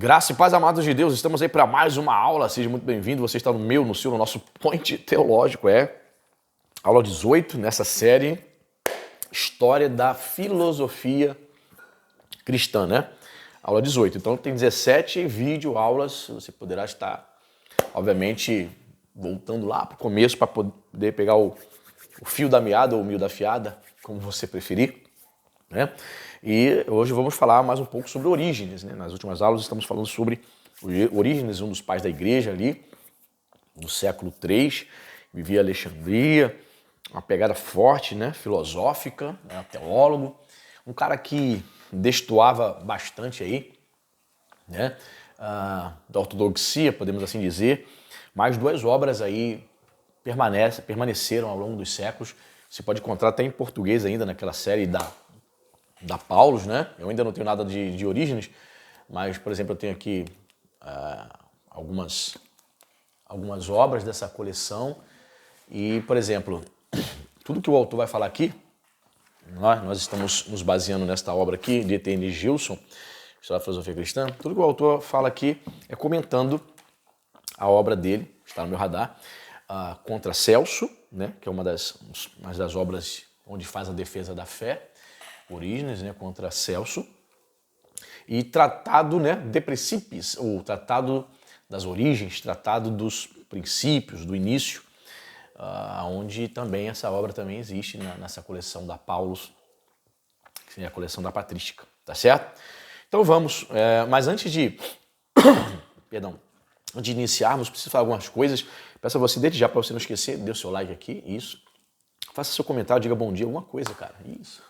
Graça e paz, amados de Deus, estamos aí para mais uma aula, seja muito bem-vindo, você está no meu, no seu, no nosso Point Teológico, aula 18 nessa série, História da Filosofia Cristã, né? Aula 18, então tem 17 vídeo-aulas, você poderá estar, obviamente, voltando lá para o começo para poder pegar o fio da meada ou o mil da fiada, como você preferir, né? E hoje vamos falar mais um pouco sobre Orígenes, né? Nas últimas aulas estamos falando sobre Orígenes, um dos pais da igreja ali, do século III, vivia em Alexandria, uma pegada forte, né? Filosófica, né? Teólogo, um cara que destoava bastante aí, né? Da ortodoxia, podemos assim dizer, mas duas obras aí permaneceram ao longo dos séculos. Você pode encontrar até em português ainda naquela série da Paulus, né? Eu ainda não tenho nada de Orígenes, mas, por exemplo, eu tenho aqui algumas obras dessa coleção e, por exemplo, tudo que o autor vai falar aqui, nós estamos nos baseando nesta obra aqui de E.T.N. Gilson, História da Filosofia Cristã, tudo que o autor fala aqui é comentando a obra dele, está no meu radar, Contra Celso, né? Que é uma das obras onde faz a defesa da fé, Orígenes, né, contra Celso, e Tratado, né, de Principiis, ou Tratado das Origens, Tratado dos Princípios, do Início, onde também essa obra também existe nessa coleção da Paulus, que seria a coleção da Patrística, tá certo? Então vamos, mas antes de iniciarmos, preciso falar algumas coisas, peço a você desde já, para você não esquecer, dê o seu like aqui, isso. Faça seu comentário, diga bom dia, alguma coisa, cara. Isso.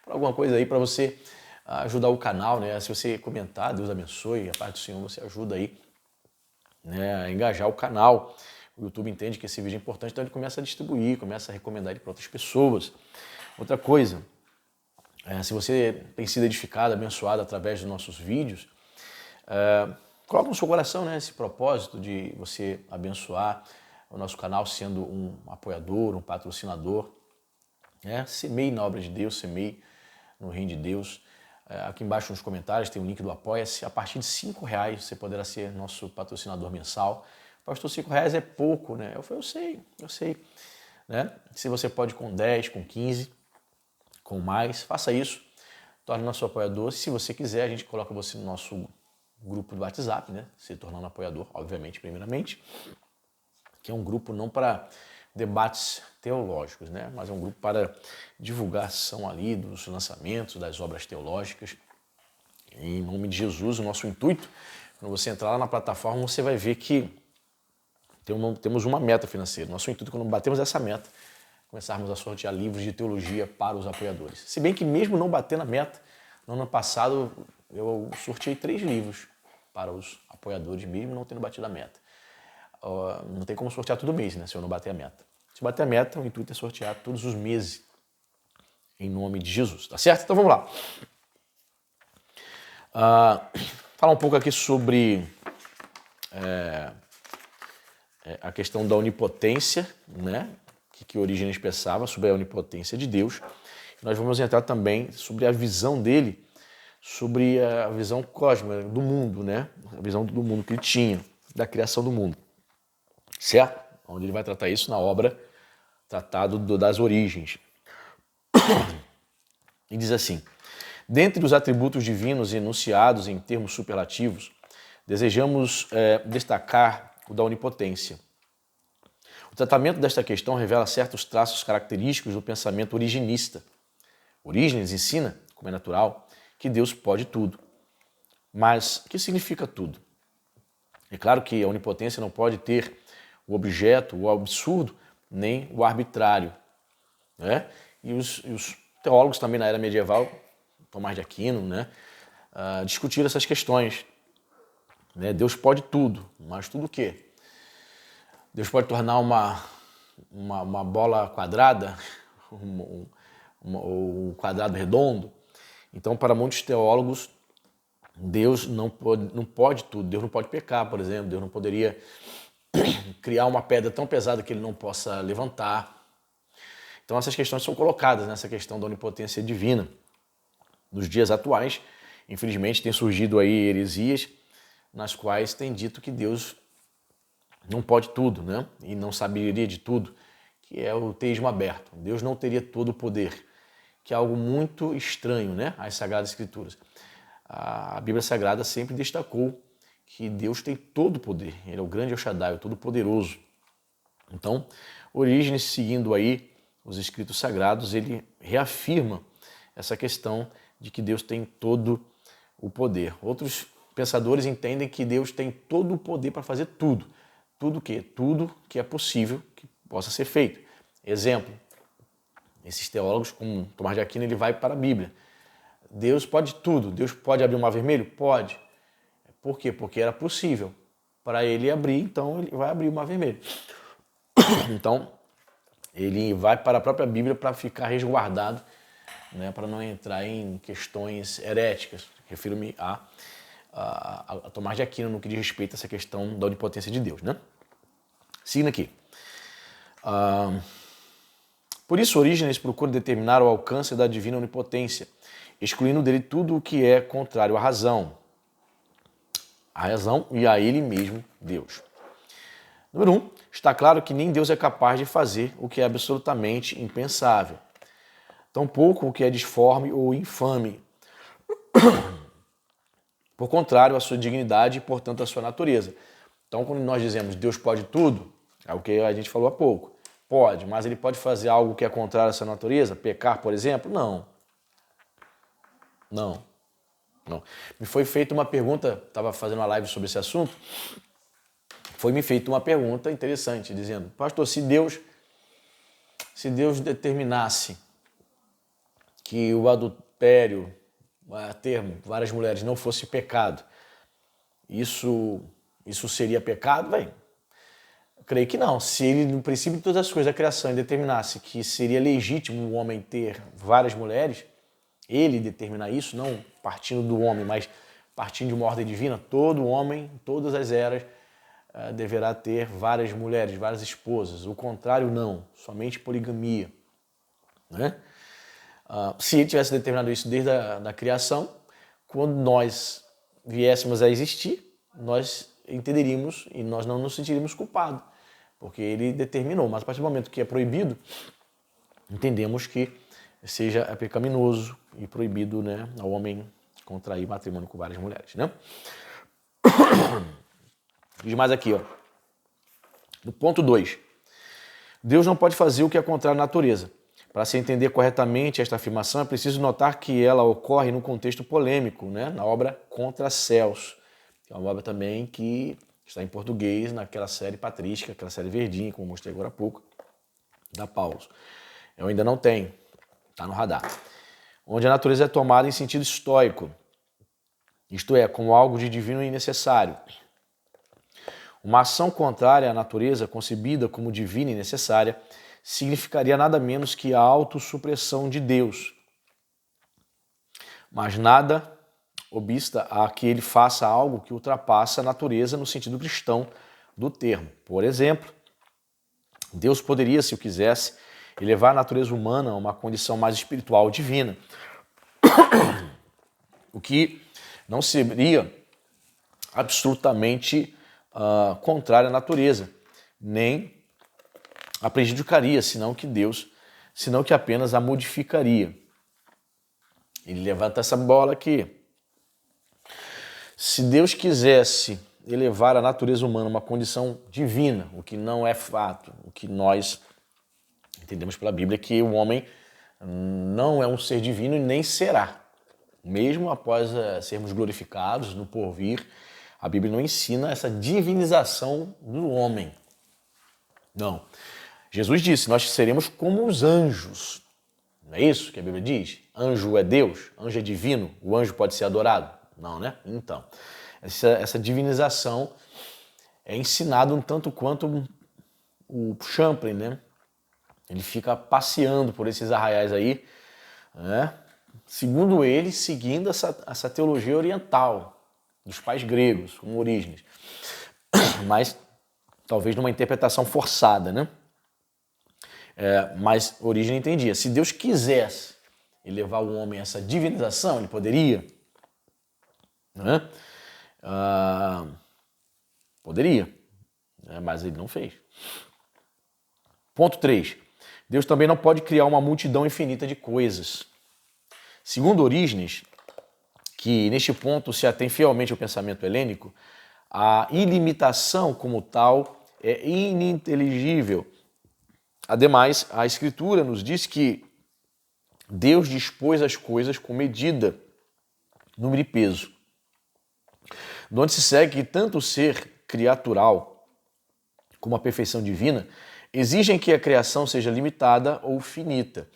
Alguma coisa aí para você ajudar o canal, né? Se você comentar, Deus abençoe, a paz do Senhor, você ajuda aí, né, a engajar o canal. O YouTube entende que esse vídeo é importante, então ele começa a distribuir, começa a recomendar ele para outras pessoas. Outra coisa, se você tem sido edificado, abençoado através dos nossos vídeos, coloca no seu coração, né, esse propósito de você abençoar o nosso canal sendo um apoiador, um patrocinador. Semeie na obra de Deus, semeie no reino de Deus. Aqui embaixo nos comentários tem o link do Apoia-se. A partir de R$5 você poderá ser nosso patrocinador mensal. Pastor, R$5 é pouco, né? Eu sei. Né? Se você pode com 10, com 15, com mais, faça isso. Torne nosso apoiador. Se você quiser, a gente coloca você no nosso grupo do WhatsApp, né? Se tornando apoiador, obviamente, primeiramente. Que é um grupo não para debates teológicos, né? Mas é um grupo para divulgação ali dos lançamentos, das obras teológicas. Em nome de Jesus, o nosso intuito, quando você entrar lá na plataforma, você vai ver que temos uma meta financeira. Nosso intuito, quando batemos essa meta, começarmos a sortear livros de teologia para os apoiadores. Se bem que mesmo não bater na meta, no ano passado eu sorteei 3 livros para os apoiadores, mesmo não tendo batido a meta. Não tem como sortear todo mês, né, se eu não bater a meta. Se bater a meta, o intuito é sortear todos os meses, em nome de Jesus, tá certo? Então vamos lá. Falar um pouco aqui sobre a questão da onipotência, né, que Orígenes pensava sobre a onipotência de Deus. Nós vamos entrar também sobre a visão dele, sobre a visão cósmica do mundo, né, a visão do mundo que ele tinha, da criação do mundo. Certo? Onde ele vai tratar isso na obra Tratado das Origens. E diz assim: dentre os atributos divinos enunciados em termos superlativos, desejamos destacar o da onipotência. O tratamento desta questão revela certos traços característicos do pensamento originista. Orígenes ensina, como é natural, que Deus pode tudo. Mas o que significa tudo? É claro que a onipotência não pode ter o objeto, o absurdo, nem o arbitrário, né? E os teólogos também na era medieval, Tomás de Aquino, né, discutiram essas questões. Né? Deus pode tudo, mas tudo o quê? Deus pode tornar uma bola quadrada, um quadrado redondo. Então, para muitos teólogos, Deus não pode tudo. Deus não pode pecar, por exemplo. Deus não poderia criar uma pedra tão pesada que ele não possa levantar. Então essas questões são colocadas nessa questão da onipotência divina. Nos dias atuais, infelizmente, tem surgido aí heresias nas quais tem dito que Deus não pode tudo, né? E não saberia de tudo, que é o teísmo aberto. Deus não teria todo o poder, que é algo muito estranho, né? Às Sagradas Escrituras. A Bíblia Sagrada sempre destacou que Deus tem todo o poder. Ele é o grande El Shaddai, o Todo-Poderoso. Então, Orígenes, seguindo aí os escritos sagrados, ele reafirma essa questão de que Deus tem todo o poder. Outros pensadores entendem que Deus tem todo o poder para fazer tudo. Tudo o quê? Tudo que é possível que possa ser feito. Exemplo, esses teólogos, como Tomás de Aquino, ele vai para a Bíblia. Deus pode tudo. Deus pode abrir o mar vermelho? Pode. Por quê? Porque era possível. Para ele abrir, então ele vai abrir o mar vermelho. Então, ele vai para a própria Bíblia para ficar resguardado, né, para não entrar em questões heréticas. Refiro-me a Tomás de Aquino no que diz respeito a essa questão da onipotência de Deus, né? Seguindo aqui. Por isso, Orígenes procura determinar o alcance da divina onipotência, excluindo dele tudo o que é contrário à razão e a ele mesmo, Deus. Número 1. Está claro que nem Deus é capaz de fazer o que é absolutamente impensável, tampouco o que é disforme ou infame. Por contrário, a sua dignidade e, portanto, a sua natureza. Então, quando nós dizemos Deus pode tudo, é o que a gente falou há pouco. Pode, mas ele pode fazer algo que é contrário à sua natureza? Pecar, por exemplo? Não. Me foi feita uma pergunta, estava fazendo uma live sobre esse assunto, foi-me feita uma pergunta interessante, dizendo, pastor, se Deus determinasse que o adultério, termo, várias mulheres, não fosse pecado, isso seria pecado? Bem, eu creio que não. Se ele, no princípio de todas as coisas da criação, determinasse que seria legítimo o homem ter várias mulheres, ele determinar isso, não partindo do homem, mas partindo de uma ordem divina, todo homem, em todas as eras, deverá ter várias mulheres, várias esposas. O contrário, não. Somente poligamia. Né? Se ele tivesse determinado isso desde a criação, quando nós viéssemos a existir, nós entenderíamos e nós não nos sentiríamos culpados, porque ele determinou. Mas a partir do momento que é proibido, entendemos que seja pecaminoso e proibido, né, ao homem contrair matrimônio com várias mulheres. Né? Diz mais aqui, ó. No ponto 2. Deus não pode fazer o que é contrário à natureza. Para se entender corretamente esta afirmação, é preciso notar que ela ocorre num contexto polêmico, né? Na obra Contra Céus, que é uma obra também que está em português naquela série patrística, aquela série verdinha, como mostrei agora há pouco, da Paulo. Eu ainda não tenho, está no radar. Onde a natureza é tomada em sentido estoico, isto é, como algo de divino e necessário. Uma ação contrária à natureza, concebida como divina e necessária, significaria nada menos que a autossupressão de Deus. Mas nada obsta a que ele faça algo que ultrapassa a natureza no sentido cristão do termo. Por exemplo, Deus poderia, se o quisesse, elevar a natureza humana a uma condição mais espiritual divina, o que não seria absolutamente contrário à natureza, nem a prejudicaria, senão que apenas a modificaria. Ele levanta essa bola aqui. Se Deus quisesse elevar a natureza humana a uma condição divina, o que não é fato, o que nós entendemos pela Bíblia é que o homem não é um ser divino e nem será. Mesmo após sermos glorificados no porvir, a Bíblia não ensina essa divinização do homem. Não. Jesus disse, nós seremos como os anjos. Não é isso que a Bíblia diz? Anjo é Deus? Anjo é divino? O anjo pode ser adorado? Não, né? Então, essa divinização é ensinada um tanto quanto o Champlin, né? Ele fica passeando por esses arraiais aí, né? Segundo ele, seguindo essa teologia oriental dos pais gregos, como Orígenes. Mas talvez numa interpretação forçada, né? Mas Orígenes entendia. Se Deus quisesse elevar o homem a essa divinização, ele poderia. Né? Poderia, né? Mas ele não fez. Ponto 3. Deus também não pode criar uma multidão infinita de coisas. Segundo Orígenes, que neste ponto se atém fielmente ao pensamento helênico, a ilimitação como tal é ininteligível. Ademais, a Escritura nos diz que Deus dispôs as coisas com medida, número e peso. De onde se segue que tanto o ser criatural como a perfeição divina exigem que a criação seja limitada ou finita.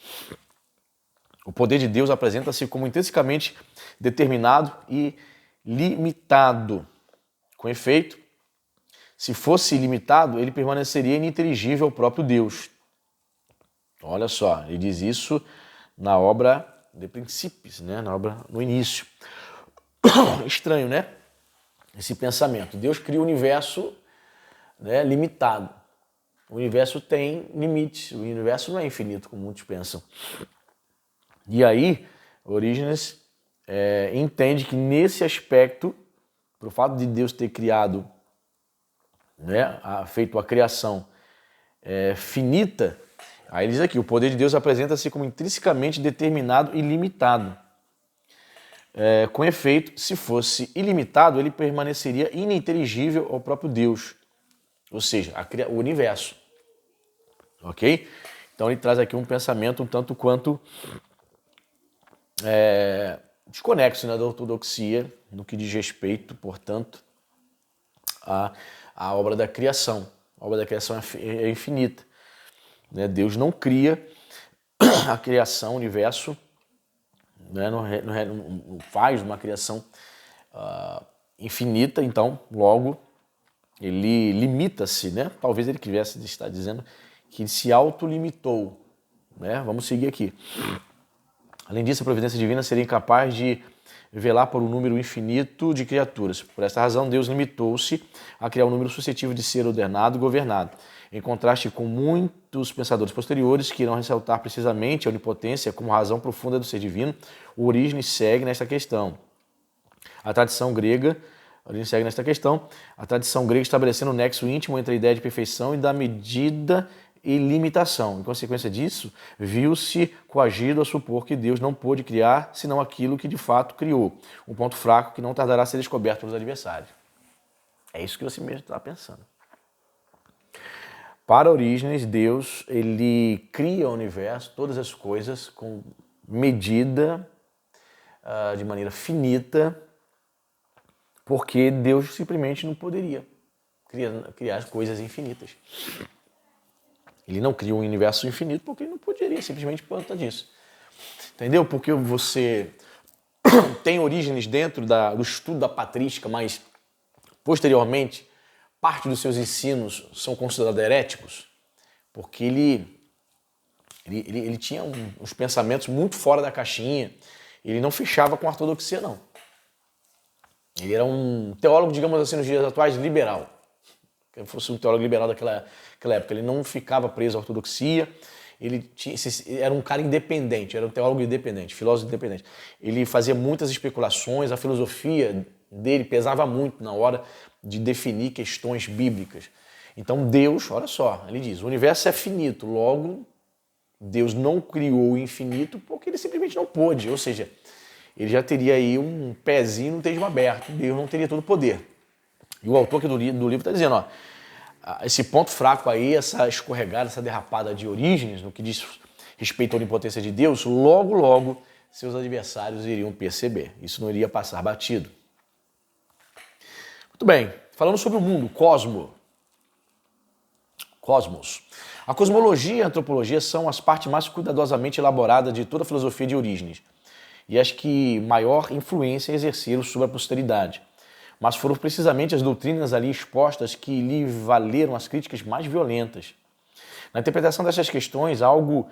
O poder de Deus apresenta-se como intrinsecamente determinado e limitado. Com efeito, se fosse ilimitado, ele permaneceria ininteligível ao próprio Deus. Olha só, ele diz isso na obra De Principiis, né? Na obra no início. Estranho, né? Esse pensamento. Deus cria o universo, né, limitado. O universo tem limites, o universo não é infinito, como muitos pensam. E aí, Orígenes entende que nesse aspecto, por fato de Deus ter criado, né, feito a criação finita, aí ele diz aqui, o poder de Deus apresenta-se como intrinsecamente determinado e limitado. Com efeito, se fosse ilimitado, ele permaneceria ininteligível ao próprio Deus, ou seja, o universo. Ok? Então ele traz aqui um pensamento um tanto quanto desconexo, né, da ortodoxia no que diz respeito, portanto, à obra da criação. A obra da criação é infinita, né? Deus não cria a criação, o universo, né? Não faz uma criação infinita, então, logo, ele limita-se, né? Talvez ele quisesse estar dizendo que ele se autolimitou, né? Vamos seguir aqui. Além disso, a providência divina seria incapaz de velar por um número infinito de criaturas. Por esta razão, Deus limitou-se a criar um número suscetível de ser ordenado e governado. Em contraste com muitos pensadores posteriores que irão ressaltar precisamente a onipotência como razão profunda do ser divino, o Orígenes segue nesta questão. A tradição grega estabelecendo um nexo íntimo entre a ideia de perfeição e da medida e limitação. Em consequência disso, viu-se coagido a supor que Deus não pôde criar senão aquilo que de fato criou, um ponto fraco que não tardará a ser descoberto pelos adversários. É isso que você mesmo está pensando. Para Orígenes, Deus ele cria o universo, todas as coisas, com medida, de maneira finita, porque Deus simplesmente não poderia criar as coisas infinitas. Ele não cria um universo infinito porque ele não poderia, simplesmente por conta disso. Entendeu? Porque você tem origens dentro do estudo da patrística, mas posteriormente parte dos seus ensinos são considerados heréticos, porque ele tinha uns pensamentos muito fora da caixinha, ele não fechava com a ortodoxia, não. Ele era um teólogo, digamos assim, nos dias atuais, liberal. Que fosse um teólogo liberal daquela época. Ele não ficava preso à ortodoxia, era um cara independente, era um teólogo independente, filósofo independente. Ele fazia muitas especulações, a filosofia dele pesava muito na hora de definir questões bíblicas. Então Deus, olha só, ele diz, o universo é finito, logo Deus não criou o infinito porque ele simplesmente não pôde, ou seja, ele já teria aí um pezinho no tejo aberto, Deus não teria todo o poder. E o autor aqui do livro está dizendo, ó, esse ponto fraco aí, essa escorregada, essa derrapada de Orígenes, no que diz respeito à onipotência de Deus, logo seus adversários iriam perceber. Isso não iria passar batido. Muito bem, falando sobre o mundo, cosmos. A cosmologia e a antropologia são as partes mais cuidadosamente elaboradas de toda a filosofia de Orígenes e as que maior influência exerceram sobre a posteridade. Mas foram precisamente as doutrinas ali expostas que lhe valeram as críticas mais violentas. Na interpretação dessas questões, algo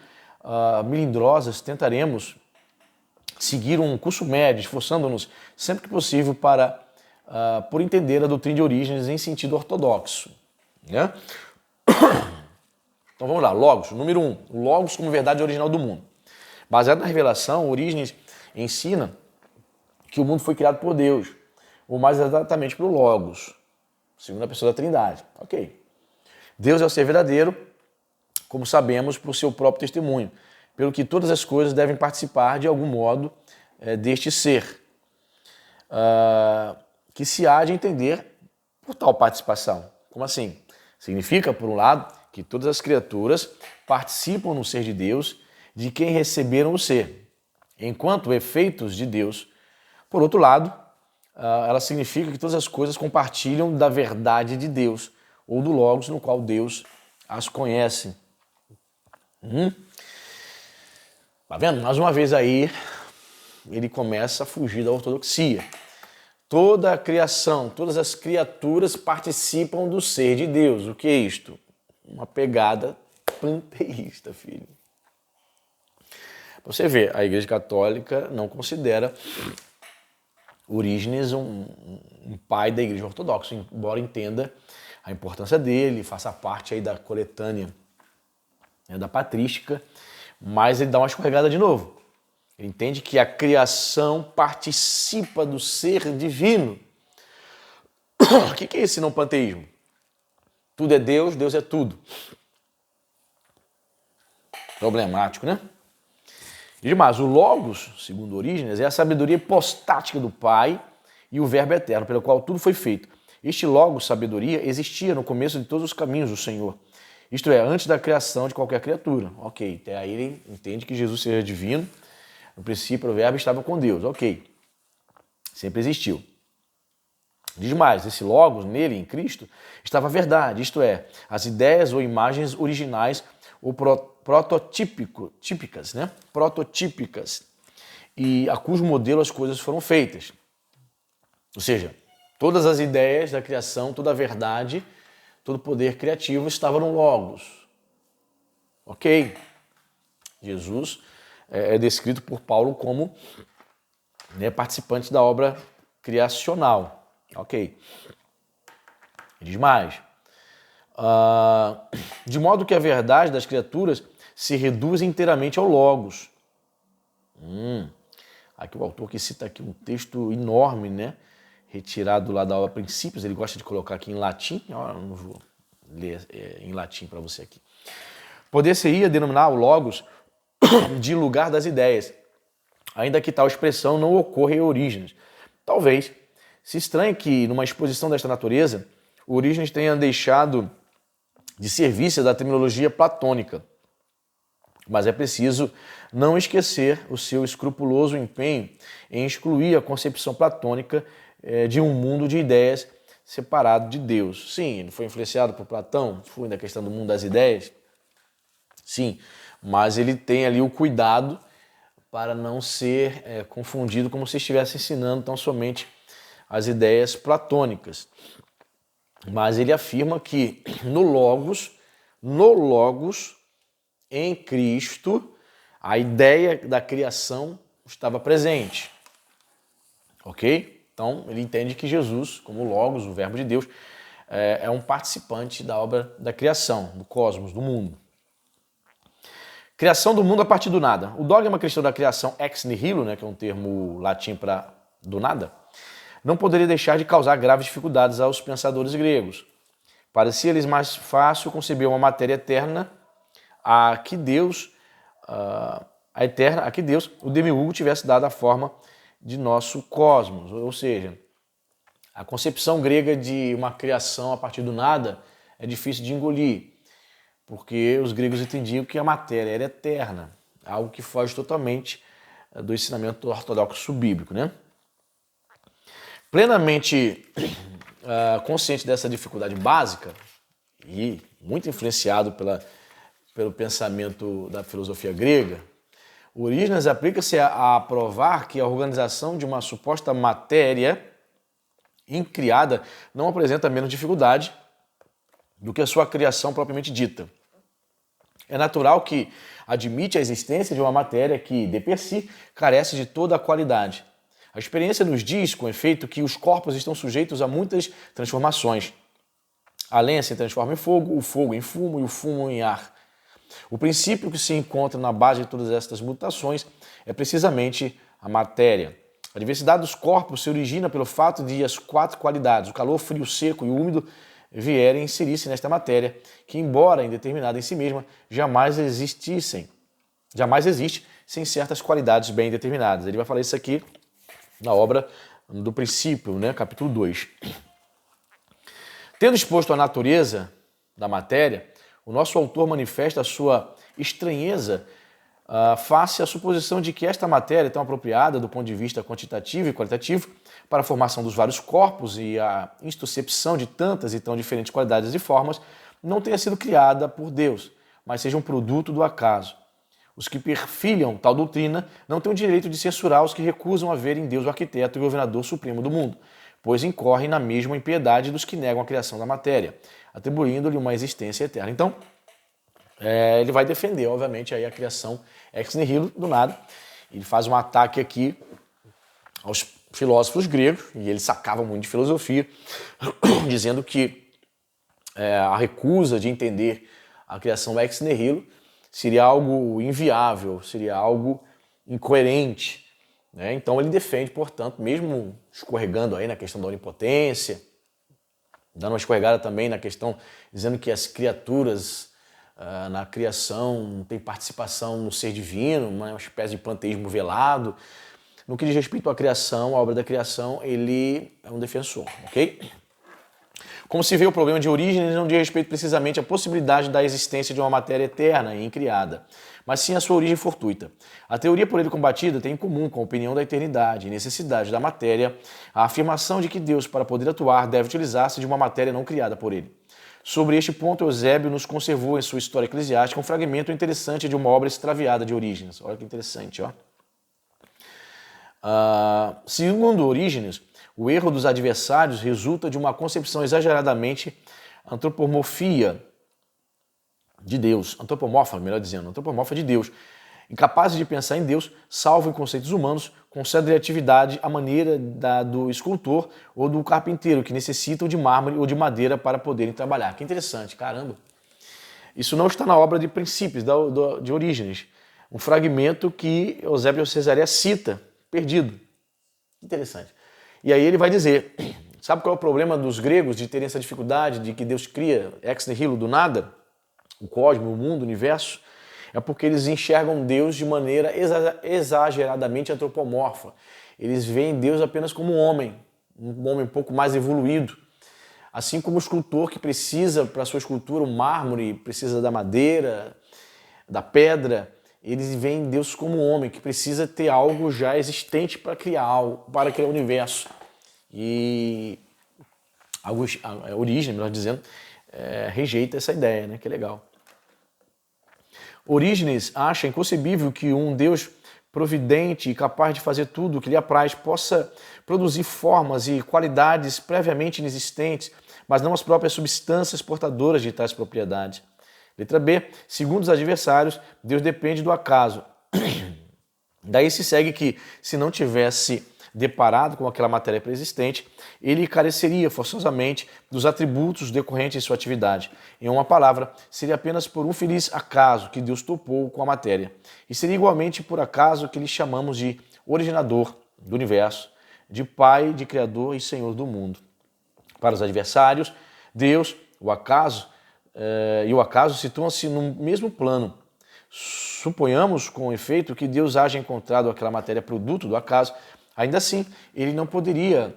melindrosas, tentaremos seguir um curso médio, esforçando-nos sempre que possível por entender a doutrina de Orígenes em sentido ortodoxo. Né? Então vamos lá, Logos, número 1, Logos como verdade original do mundo. Baseado na revelação, Orígenes ensina que o mundo foi criado por Deus. ou mais exatamente para o Logos, segunda pessoa da Trindade. Ok. Deus é o ser verdadeiro, como sabemos, por seu próprio testemunho, pelo que todas as coisas devem participar de algum modo deste ser, que se há de entender por tal participação. Como assim? Significa, por um lado, que todas as criaturas participam no ser de Deus, de quem receberam o ser, enquanto efeitos de Deus. Por outro lado, ela significa que todas as coisas compartilham da verdade de Deus, ou do Logos no qual Deus as conhece. Tá vendo? Mais uma vez aí, ele começa a fugir da ortodoxia. Toda a criação, todas as criaturas participam do ser de Deus. O que é isto? Uma pegada panteísta, filho. Você vê, a Igreja Católica não considera Orígenes um pai da Igreja Ortodoxa, embora entenda a importância dele, faça parte aí da coletânea, né, da patrística, mas ele dá uma escorregada de novo. Ele entende que a criação participa do ser divino. O que é esse não panteísmo? Tudo é Deus, Deus é tudo. Problemático, né? E demais, o Logos, segundo Orígenes, é a sabedoria hipostática do Pai e o Verbo eterno, pelo qual tudo foi feito. Este Logos, sabedoria, existia no começo de todos os caminhos do Senhor. Isto é, antes da criação de qualquer criatura. Ok, até aí ele entende que Jesus seja divino. No princípio, o Verbo estava com Deus. Ok, sempre existiu. Diz mais, esse Logos, nele, em Cristo, estava a verdade. Isto é, as ideias ou imagens originais ou prototípicas, né? Prototípicas, e a cujo modelo as coisas foram feitas. Ou seja, todas as ideias da criação, toda a verdade, todo o poder criativo estava no Logos. Ok. Jesus é descrito por Paulo como, né, participante da obra criacional. Ok. Diz mais. De modo que a verdade das criaturas se reduz inteiramente ao Logos. Aqui o autor que cita aqui um texto enorme, né? Retirado lá da obra Princípios, ele gosta de colocar aqui em latim, eu não vou ler em latim para você aqui. Poder-se-ia denominar o Logos de lugar das ideias, ainda que tal expressão não ocorra em Orígenes. Talvez se estranhe que, numa exposição desta natureza, Orígenes tenha deixado de serviço da terminologia platônica. Mas é preciso não esquecer o seu escrupuloso empenho em excluir a concepção platônica de um mundo de ideias separado de Deus. Sim, ele foi influenciado por Platão, foi na questão do mundo das ideias. Sim, mas ele tem ali o cuidado para não ser confundido como se estivesse ensinando tão somente as ideias platônicas. Mas ele afirma que no Logos, em Cristo, a ideia da criação estava presente. Ok? Então, ele entende que Jesus, como Logos, o Verbo de Deus, é um participante da obra da criação, do cosmos, do mundo. Criação do mundo a partir do nada. O dogma cristão da criação ex nihilo, né, que é um termo latim para do nada, não poderia deixar de causar graves dificuldades aos pensadores gregos. Parecia-lhes mais fácil conceber uma matéria eterna a que Deus, o demiurgo, tivesse dado a forma de nosso cosmos. Ou seja, a concepção grega de uma criação a partir do nada é difícil de engolir, porque os gregos entendiam que a matéria era eterna, algo que foge totalmente do ensinamento ortodoxo bíblico, né? Plenamente consciente dessa dificuldade básica e muito influenciado pelo pensamento da filosofia grega, Orígenes aplica-se a provar que a organização de uma suposta matéria incriada não apresenta menos dificuldade do que a sua criação propriamente dita. É natural que admite a existência de uma matéria que, de per si, carece de toda a qualidade. A experiência nos diz, com efeito, que os corpos estão sujeitos a muitas transformações. A lenha se transforma em fogo, o fogo em fumo e o fumo em ar. O princípio que se encontra na base de todas estas mutações é precisamente a matéria. A diversidade dos corpos se origina pelo fato de as 4 qualidades, o calor, frio, seco e úmido, vierem inserir-se nesta matéria, que, embora indeterminada em si mesma, jamais existe sem certas qualidades bem determinadas. Ele vai falar isso aqui na obra do Princípio, né, capítulo 2. Tendo exposto a natureza da matéria, o nosso autor manifesta a sua estranheza face à suposição de que esta matéria, tão apropriada do ponto de vista quantitativo e qualitativo para a formação dos vários corpos e a intuscepção de tantas e tão diferentes qualidades e formas, não tenha sido criada por Deus, mas seja um produto do acaso. Os que perfilham tal doutrina não têm o direito de censurar os que recusam a ver em Deus o arquiteto e governador supremo do mundo, pois incorrem na mesma impiedade dos que negam a criação da matéria, atribuindo-lhe uma existência eterna. Então, ele vai defender, obviamente, aí a criação ex nihilo, do nada. Ele faz um ataque aqui aos filósofos gregos, e ele sacava muito de filosofia, dizendo que a recusa de entender a criação ex nihilo seria algo inviável, seria algo incoerente, né? Então ele defende, portanto, mesmo escorregando aí na questão da onipotência, dando uma escorregada também na questão, dizendo que as criaturas na criação têm participação no ser divino, uma espécie de panteísmo velado. No que diz respeito à criação, à obra da criação, ele é um defensor, ok? Como se vê, o problema de origem não diz respeito precisamente à possibilidade da existência de uma matéria eterna e incriada, mas sim à sua origem fortuita. A teoria por ele combatida tem em comum com a opinião da eternidade e necessidade da matéria a afirmação de que Deus, para poder atuar, deve utilizar-se de uma matéria não criada por ele. Sobre este ponto, Eusébio nos conservou em sua História Eclesiástica um fragmento interessante de uma obra extraviada de Orígenes. Olha que interessante, ó. Segundo Orígenes, o erro dos adversários resulta de uma concepção exageradamente antropomorfa de Deus, antropomorfa de Deus, incapazes de pensar em Deus, salvo em conceitos humanos, concedem atividade à maneira do escultor ou do carpinteiro, que necessitam de mármore ou de madeira para poderem trabalhar. Que interessante, caramba. Isso não está na obra de Princípios, de Orígenes. Um fragmento que Eusébio de Cesareia cita, perdido. Interessante. E aí ele vai dizer, sabe qual é o problema dos gregos de terem essa dificuldade de que Deus cria ex nihilo do nada? O cosmos, o mundo, o universo? É porque eles enxergam Deus de maneira exageradamente antropomorfa. Eles veem Deus apenas como um homem um pouco mais evoluído. Assim como o escultor que precisa, para sua escultura, o mármore, precisa da madeira, da pedra, eles veem Deus como um homem que precisa ter algo já existente para criar algo, para criar o universo. E a origem, melhor dizendo, rejeita essa ideia, né? Que é legal. Orígenes acha inconcebível que um Deus providente e capaz de fazer tudo o que lhe apraz possa produzir formas e qualidades previamente inexistentes, mas não as próprias substâncias portadoras de tais propriedades. Letra B. Segundo os adversários, Deus depende do acaso. Daí se segue que, se não tivesse deparado com aquela matéria pré-existente, ele careceria forçosamente dos atributos decorrentes de sua atividade. Em uma palavra, seria apenas por um feliz acaso que Deus topou com a matéria. E seria igualmente por acaso que lhe chamamos de originador do universo, de Pai, de Criador e Senhor do mundo. Para os adversários, Deus, o acaso e o acaso situam-se no mesmo plano. Suponhamos, com efeito, que Deus haja encontrado aquela matéria produto do acaso. Ainda assim, ele não poderia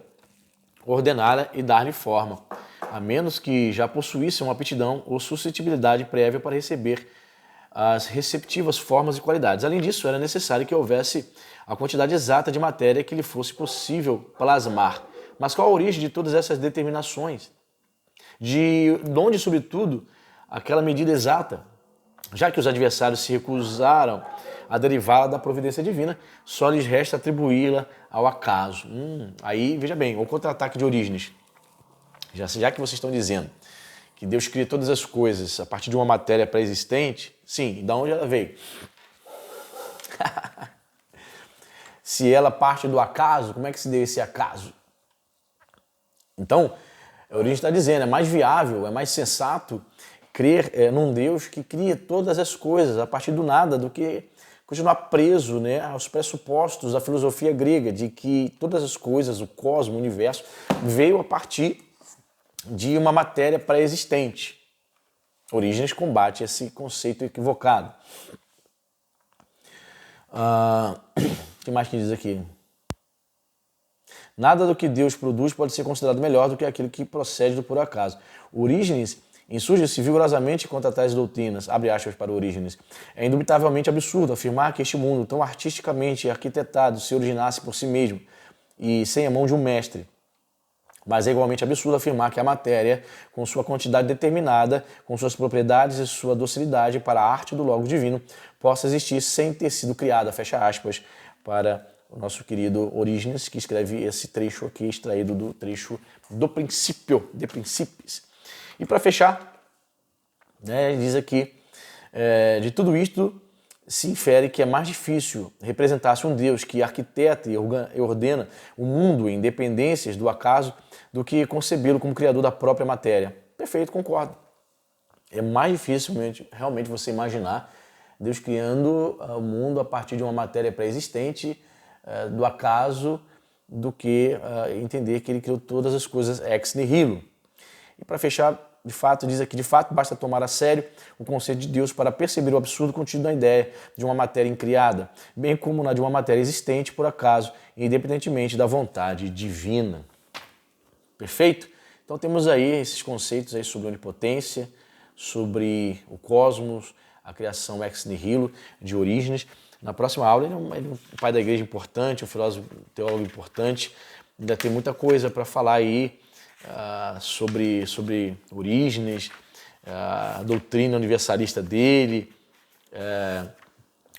ordená-la e dar-lhe forma, a menos que já possuísse uma aptidão ou suscetibilidade prévia para receber as receptivas formas e qualidades. Além disso, era necessário que houvesse a quantidade exata de matéria que lhe fosse possível plasmar. Mas qual a origem de todas essas determinações? De onde, sobretudo, aquela medida exata? Já que os adversários se recusaram a derivá-la da providência divina, só lhes resta atribuí-la ao acaso. Aí, veja bem, o contra-ataque de Orígenes. Já que vocês estão dizendo que Deus cria todas as coisas a partir de uma matéria pré-existente, sim, de onde ela veio? Se ela parte do acaso, como é que se deu esse acaso? Então, Orígenes está dizendo, é mais viável, é mais sensato crer num Deus que cria todas as coisas a partir do nada do que continuar preso, né, aos pressupostos da filosofia grega, de que todas as coisas, o cosmos, o universo, veio a partir de uma matéria pré-existente. Orígenes combate esse conceito equivocado. O que mais que diz aqui? Nada do que Deus produz pode ser considerado melhor do que aquilo que procede do por acaso. Orígenes insurge-se vigorosamente contra tais doutrinas, abre aspas para Orígenes. É indubitavelmente absurdo afirmar que este mundo, tão artisticamente arquitetado, se originasse por si mesmo e sem a mão de um mestre. Mas é igualmente absurdo afirmar que a matéria, com sua quantidade determinada, com suas propriedades e sua docilidade para a arte do Logos Divino, possa existir sem ter sido criada, fecha aspas, para o nosso querido Orígenes, que escreve esse trecho aqui, extraído do trecho do Princípio, de Princípios. E para fechar, né, diz aqui, de tudo isto se infere que é mais difícil representar-se um Deus que arquiteta e ordena o mundo em dependências do acaso do que concebê-lo como criador da própria matéria. Perfeito, concordo. É mais difícil realmente você imaginar Deus criando o mundo a partir de uma matéria pré-existente, do acaso, do que entender que ele criou todas as coisas ex nihilo. E para fechar, de fato, diz aqui, de fato, basta tomar a sério o conceito de Deus para perceber o absurdo contido na ideia de uma matéria incriada, bem como na de uma matéria existente por acaso, independentemente da vontade divina. Perfeito? Então temos aí esses conceitos aí sobre onipotência, sobre o cosmos, a criação ex nihilo de Orígenes. Na próxima aula ele é um pai da igreja importante, um filósofo, teólogo importante, ainda tem muita coisa para falar aí, sobre Orígenes, a doutrina universalista dele,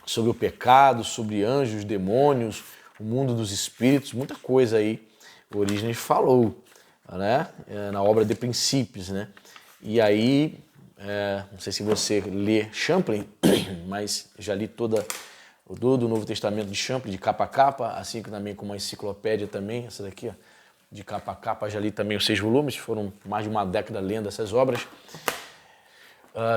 sobre o pecado, sobre anjos, demônios, o mundo dos espíritos, muita coisa aí Orígenes falou, né, na obra De Princípios, né? E aí, não sei se você lê Champlin, mas já li todo o Novo Testamento de Champlin, de capa a capa, assim também como a enciclopédia também, essa daqui, ó, de capa a capa, já li também os 6 volumes, foram mais de uma década lendo essas obras.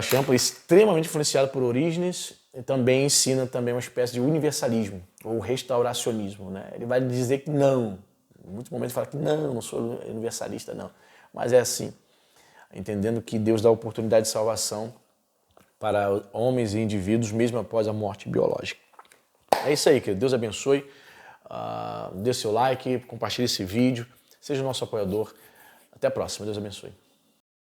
Champlin é extremamente influenciado por Orígenes e também ensina também uma espécie de universalismo ou restauracionismo, né? Ele vai dizer que não, em muitos momentos fala que não sou universalista, não, mas é assim, entendendo que Deus dá oportunidade de salvação para homens e indivíduos mesmo após a morte biológica. É isso aí, querido. Deus abençoe. Dê seu like, compartilhe esse vídeo, seja nosso apoiador. Até a próxima. Deus abençoe.